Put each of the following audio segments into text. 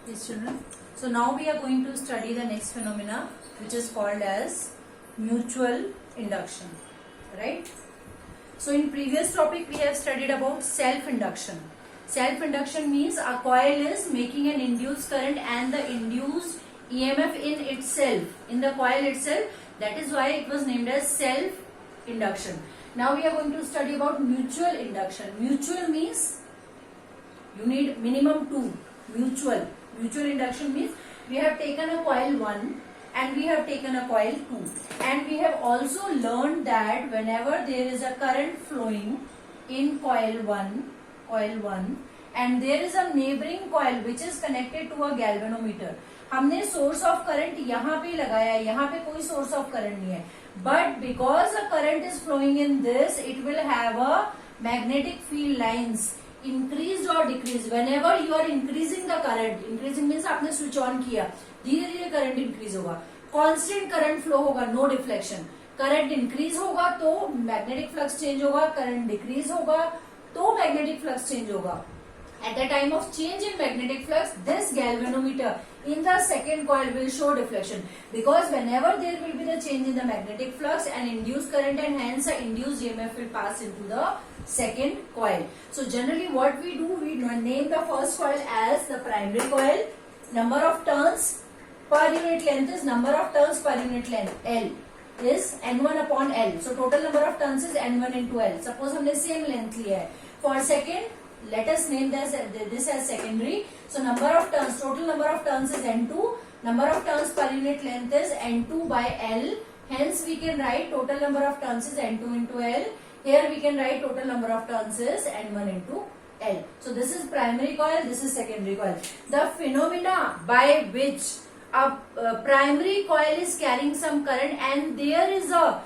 Yes, children. So now we are going to study the next phenomena, which is called as mutual induction, right? So in previous topic we have studied about self-induction. Self-induction means a coil is making an induced current and the induced EMF in itself, in the coil itself. That is why it was named as self-induction. Now we are going to study about mutual induction. Mutual means you need minimum two. Mutual induction means we have taken a coil 1 and we have taken a coil 2, and we have also learned that whenever there is a current flowing in coil 1 and there is a neighboring coil which is connected to a galvanometer. हमने source of current यहाँ पे लगाया है, यहाँ पे कोई source of current नहीं है, but because a current is flowing in this, it will have a magnetic field lines increased or decreased. Whenever you are increasing the current, increasing means आपने switch on किया, धीरे धीरे current increase होगा, constant current flow होगा, no deflection. Current increase होगा तो magnetic flux change होगा, current decrease होगा तो मैग्नेटिक फ्लक्स चेंज होगा. At the time of change in magnetic flux, this galvanometer in the second coil will show deflection, because whenever there will be the change in the magnetic flux, an induced current and hence an induced EMF will pass into the second coil. So generally what we do, we name the first coil as the primary coil. Number of turns per unit length is number of turns per unit length, L is N1 upon L. So total number of turns is N1 into L. Suppose हमने same length लिया है. For second, let us name this as secondary. So number of turns, total number of turns is N2. Number of turns per unit length is N2 by L. Hence we can write total number of turns is N2 into L. Here we can write total number of turns is N1 into L. So this is primary coil, this is secondary coil. The phenomena by which a primary coil is carrying some current and there is a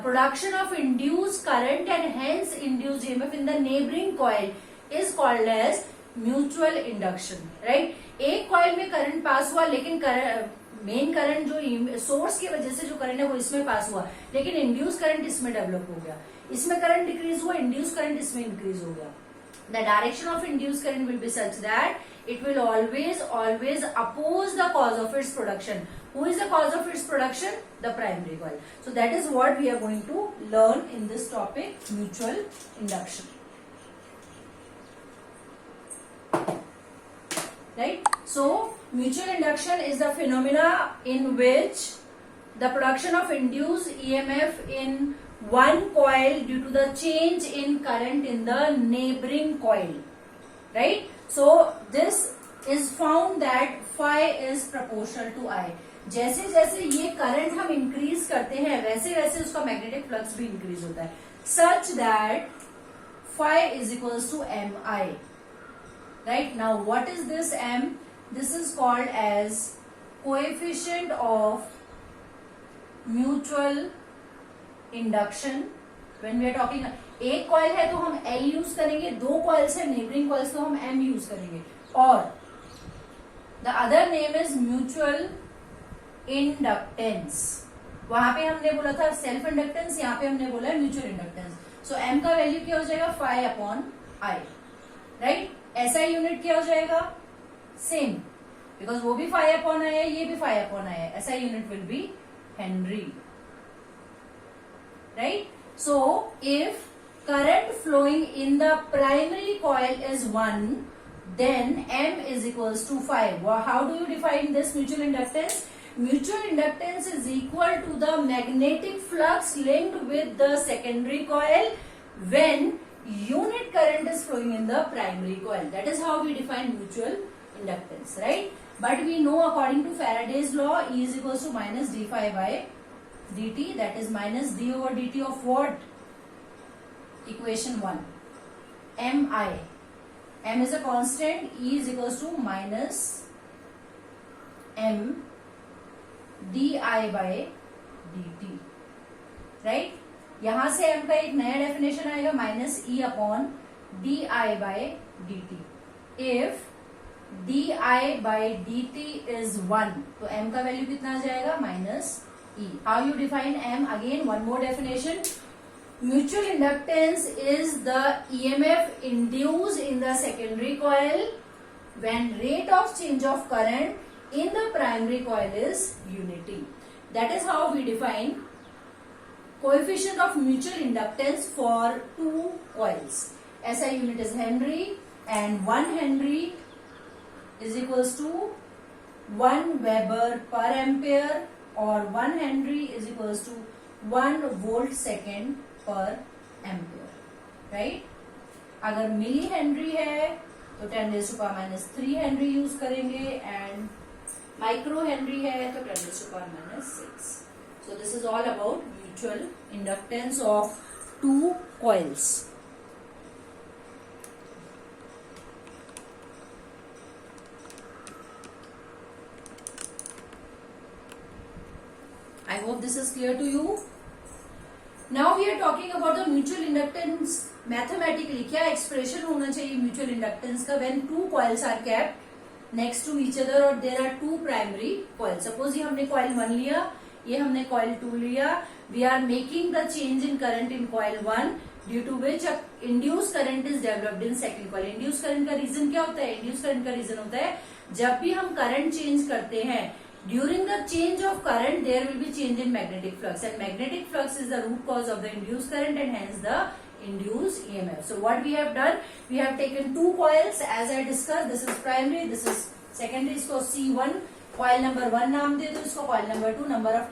production of induced current and hence induced EMF in the neighboring coil is called as mutual induction, right? एक coil में current pass हुआ, लेकिन main current जो source की वजह से जो current है वो इसमें पास हुआ, लेकिन इंड्यूस करंट इसमें डेवलप हो गया. इसमें करंट डिक्रीज हुआ, इंड्यूस करंट इसमें इंक्रीज हो गया. The direction of induced current will be such that it will always oppose the cause of its production. Who is the cause of its production? The primary coil. So that is what we are going to learn in this topic, mutual induction. Right? So mutual induction is the phenomena in which the production of induced EMF in one coil due to the change in current in the neighboring coil, right? So this is found that phi is proportional to I. जैसे जैसे ये current हम increase करते हैं वैसे वैसे उसका magnetic flux भी इंक्रीज होता है, such that phi is equals to mi. Right? Now what is this m? This is called as coefficient of mutual induction. When we are talking, एक कॉइल है तो हम L यूज करेंगे, दो coils है नेबरिंग कॉइल्स तो हम M use करेंगे, और the other name is mutual inductance. वहां पे हमने बोला था सेल्फ इंडक्टेंस, यहाँ पे हमने बोला म्यूचुअल इंडक्टेंस. सो M का वैल्यू क्या हो जाएगा? Phi upon I, right? SI unit क्या हो जाएगा? सेम, बिकॉज वो भी फाई अपॉन I है, ये भी फाई अपॉन I है. SI unit will be Henry. Right? So if current flowing in the primary coil is 1, then M is equals to 5. How do you define this mutual inductance? Mutual inductance is equal to the magnetic flux linked with the secondary coil when unit current is flowing in the primary coil. That is how we define mutual inductance, right? But we know according to Faraday's law, E is equals to minus d phi by dt, that is minus d over dt of what? Equation 1. Mi. M is a constant, E is equals to minus m di by dt. Right? यहां से m का एक नया definition आएगा, minus e upon di by dt. If di by dt is 1, तो m का value कितना आ जाएगा? Minus E. How you define M? Again, one more definition. Mutual inductance is the EMF induced in the secondary coil when rate of change of current in the primary coil is unity. That is how we define coefficient of mutual inductance for two coils. SI unit is Henry, and 1 Henry is equals to 1 Weber per ampere, or 1 Henry is equals to 1 volt second per ampere, right? अगर milli henry है तो 10⁻³ Henry use करेंगे, and micro Henry है तो 10⁻⁶. So this is all about mutual inductance of two coils. I hope this is clear to you. Now we are talking about the mutual inductance mathematically. क्या expression होना चाहिए mutual inductance का when two coils are kept next to each other और there are two primary coils. Suppose ये हमने coil 1 लिया, ये हमने coil 2 लिया. We are making the change in current in coil 1 due to which a induced current is developed in second coil. Induced current का reason क्या होता है? Induced current का reason होता है जब भी हम current change करते हैं, during the change of current there will be change in magnetic flux, and magnetic flux is the root cause of the induced current and hence the induced EMF. So what we have done, we have taken two coils as I discussed. This is primary, this is secondary. इसको C1 coil number 1 नाम दे दो, इसको coil number 2, number of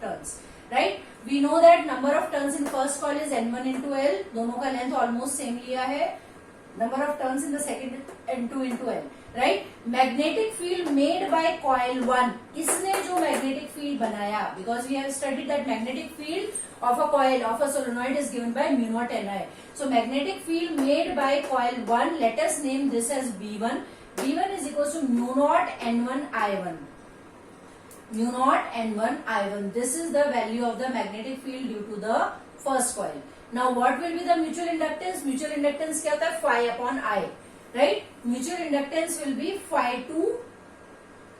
turns, right? We know that number of turns in first coil is N1 into L. दोनों का length almost same लिया है. Number of turns in the second N2 into L. Right? Magnetic field made by coil 1. इसने जो magnetic field बनाया, because we have studied that magnetic field of a coil of a solenoid is given by mu naught Ni. So magnetic field made by coil 1, let us name this as B1. B1 is equals to mu naught N1 I1. Mu naught N1 I1. This is the value of the magnetic field due to the first coil. Now what will be the mutual inductance? Mutual inductance क्या होता है? Phi upon I. Right? Mutual inductance will be phi2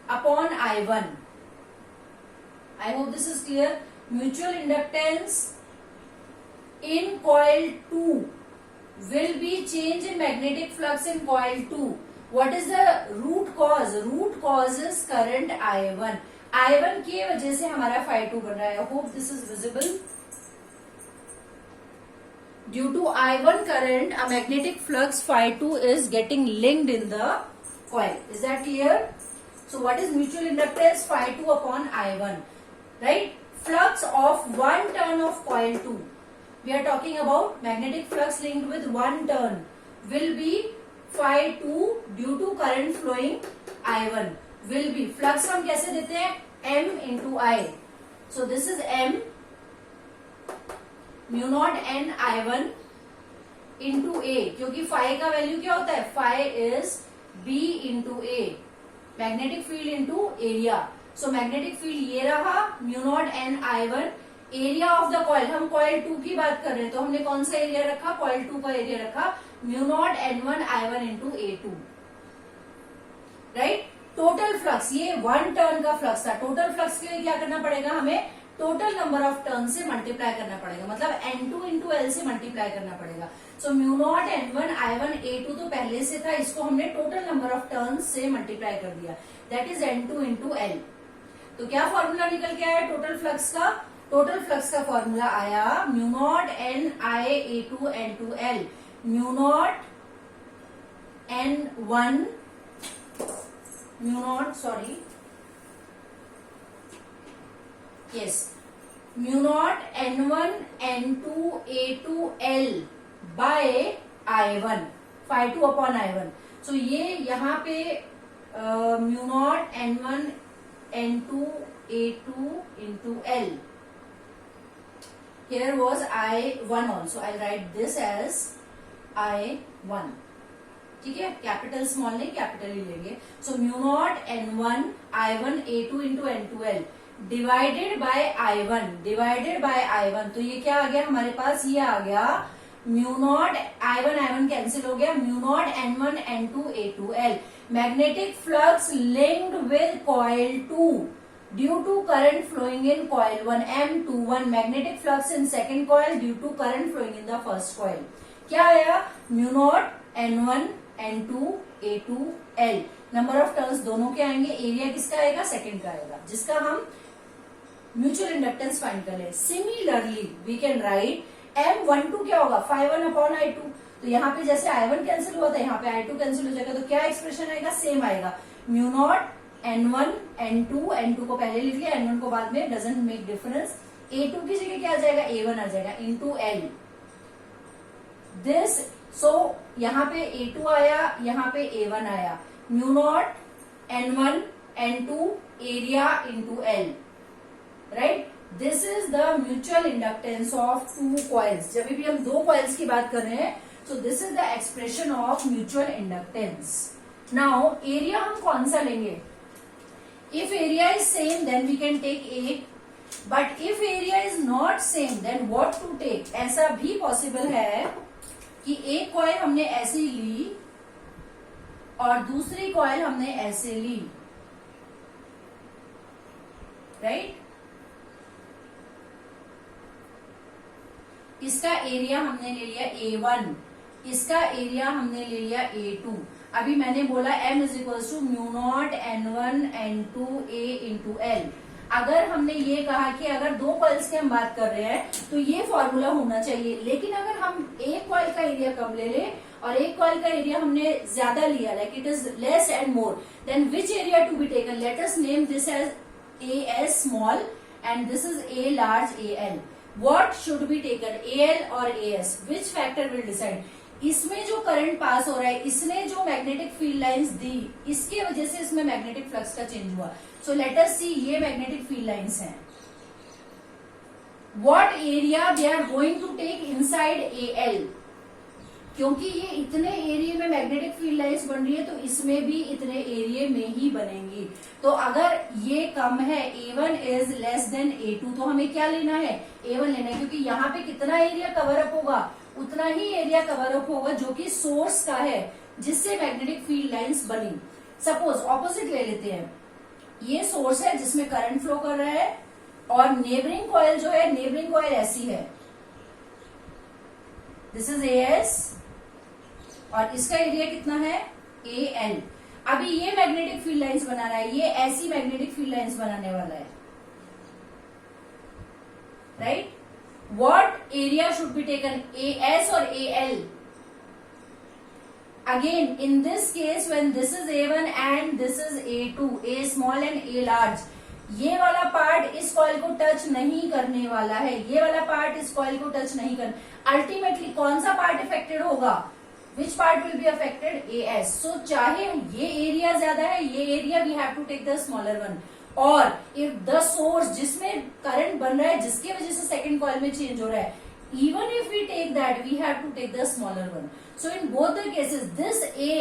upon I1. I hope this is clear. Mutual inductance in coil 2 will be change in magnetic flux in coil 2. What is the root cause? Root cause is current I1. I1 की वजह से हमारा phi2 बन रहा है. I hope this is visible. Due to I1 current, a magnetic flux phi2 is getting linked in the coil. Is that clear? So what is mutual inductance? Phi2 upon I1. Right? Flux of one turn of coil 2. We are talking about magnetic flux linked with one turn will be phi2 due to current flowing I1 will be. Flux हम कैसे देते हैं? M into I. So this is M mu naught N I1 into A, क्योंकि phi का value क्या होता है? Phi is B into A, magnetic field into area. So magnetic field ये रहा mu naught N I1, area of the coil. हम coil 2 की बात कर रहे हैं तो हमने कौन सा एरिया रखा? coil 2 का एरिया रखा mu naught N1 I1 into A2. Right? Total flux, ये वन टर्न का फ्लक्स था. टोटल फ्लक्स के लिए क्या करना पड़ेगा? हमें टोटल नंबर ऑफ टर्न से मल्टीप्लाई करना पड़ेगा, मतलब N2 इंटू L से मल्टीप्लाई करना पड़ेगा. So mu naught N1 I1 A2 तो पहले से था, इसको हमने टोटल नंबर ऑफ टर्न से मल्टीप्लाई कर दिया. That is N2 into L. तो क्या फॉर्मूला निकल के आया टोटल फ्लक्स का? टोटल फ्लक्स का फॉर्मूला आया mu not N I A2 N2 L. Mu naught N1 mu naught sorry yes mu naught N1 N2 A2 L by I1 phi2 upon I1. so ये यहाँ पे mu naught N1 N2 A2 into L. here was I1 also. I'll write this as I1. ठीक है, capital small नहीं capital ही लेंगे. So mu naught N1 I1 A2 into N2 L divided by I1. तो ये क्या आ गया हमारे पास? ये आ गया म्यू नॉट I1 कैंसिल हो गया. Mu naught N1 N2 A2 L. Magnetic flux linked with coil 2 due to current flowing in coil 1 M21. Magnetic flux in second coil due to current flowing in the first coil. क्या आया? Mu naught N1 N2 A2L। Number of turns दोनों के आएंगे, area किसका आएगा, second का आएगा, जिसका हम म्यूचुअल इंडक्टेंस फाइंड कर रहे हैं। Similarly we can write M12 क्या होगा, phi1 अपॉन I2। तो यहाँ पे जैसे I1 कैंसिल हुआ था, यहाँ पे I2 कैंसिल हो जाएगा, तो क्या एक्सप्रेशन आएगा, सेम आएगा, म्यू नॉट N1 N2 को पहले लिख लिया, N1 को बाद में, डजेंट मेक डिफरेंस। A2 की जगह क्या आ जाएगा, A1 आ जाएगा इंटू L दिस। सो यहाँ पे A2 आया, यहाँ पे A1 आया, mu naught N1 N2 area into L, right. This is the mutual inductance of two coils. जब भी हम दो कॉइल्स की बात कर रहे हैं, so this is the expression of mutual inductance. Now area हम कौन सा लेंगे, if area is same then we can take A, but if area is not same then what to take. ऐसा भी पॉसिबल है कि एक कॉइल हमने ऐसे ली और दूसरी कॉइल हमने ऐसे ली, राइट। इसका एरिया हमने ले लिया A1, इसका एरिया हमने ले लिया A2। अभी मैंने बोला M is equal to mu naught N1 N2 A into L। अगर हमने ये कहा कि अगर दो कॉइल्स की हम बात कर रहे हैं तो ये फॉर्मूला होना चाहिए, लेकिन अगर हम एक कॉइल का एरिया कम ले लें और एक कॉइल का एरिया हमने ज्यादा लिया, like it is less and more, then which area to be taken, let us name this as AS small and this is A large AL। What should be taken, AL और AS? Which factor will decide? इसमें जो current pass हो रहा है, इसने जो magnetic field lines दी, इसके वजह से इसमें मैग्नेटिक फ्लक्स का चेंज हुआ। सो लेट अस सी, ये मैग्नेटिक फील्ड लाइंस हैं। What area they are going to take inside AL? क्योंकि ये इतने एरिया में मैग्नेटिक फील्ड लाइंस बन रही है, तो इसमें भी इतने एरिया में ही बनेंगी। तो अगर ये कम है, A1 is less than A2, तो हमें क्या लेना है, A1 लेना है, क्योंकि यहाँ पे कितना एरिया कवर अप होगा, उतना ही एरिया कवर अप होगा जो कि सोर्स का है, जिससे मैग्नेटिक फील्ड लाइंस बनी। सपोज ऑपोजिट ले लेते हैं, ये सोर्स है जिसमें करंट फ्लो कर रहा है, और नेबरिंग कॉइल जो है, नेबरिंग कॉइल ऐसी है, दिस इज AS और इसका एरिया कितना है, AL। अभी ये मैग्नेटिक फील्ड लाइंस बना रहा है, ये ऐसी मैग्नेटिक फील्ड लाइंस बनाने वाला है, right. What area should be taken, AS और AL। Again in this case when this is A1 and this is A2, A small and A large, ये वाला पार्ट इस कॉइल को टच नहीं करने वाला है, ये वाला पार्ट इस कॉइल को टच नहीं कर। अल्टीमेटली कौन सा पार्ट इफेक्टेड होगा, which part will be affected, AS। So चाहे ये एरिया ज्यादा है, ये area we have to take the smaller one. और इफ द सोर्स जिसमें करंट बन रहा है, जिसके वजह से सेकंड कॉइल में चेंज हो रहा है, even if we take that, we have to take the smaller one. So in both the cases, this A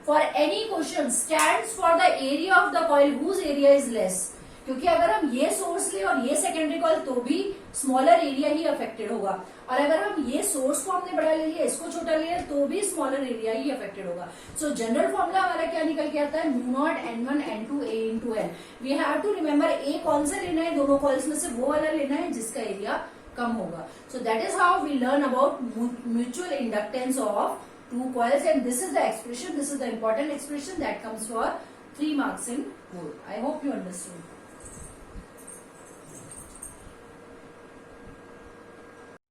for any question stands for the area of the coil whose area is less. क्योंकि अगर हम ये source ले और ये secondary coil, तो भी smaller area ही affected होगा, और अगर हम ये सोर्स को हमने बड़ा ले लिया, इसको छोटा ले लिया, तो भी स्मॉलर एरिया ही अफेक्टेड होगा। सो जनरल फॉर्मूला हमारा क्या निकल के आता है, mu naught N1 N2 A into L। We have to remember A कौन सा लेना है, दोनों कॉइल्स में से वो वाला लेना है जिसका एरिया कम होगा। So that is how we learn about mutual inductance of two coils, and this is the expression, this is the important expression that comes for 3 marks in board. I hope you understood.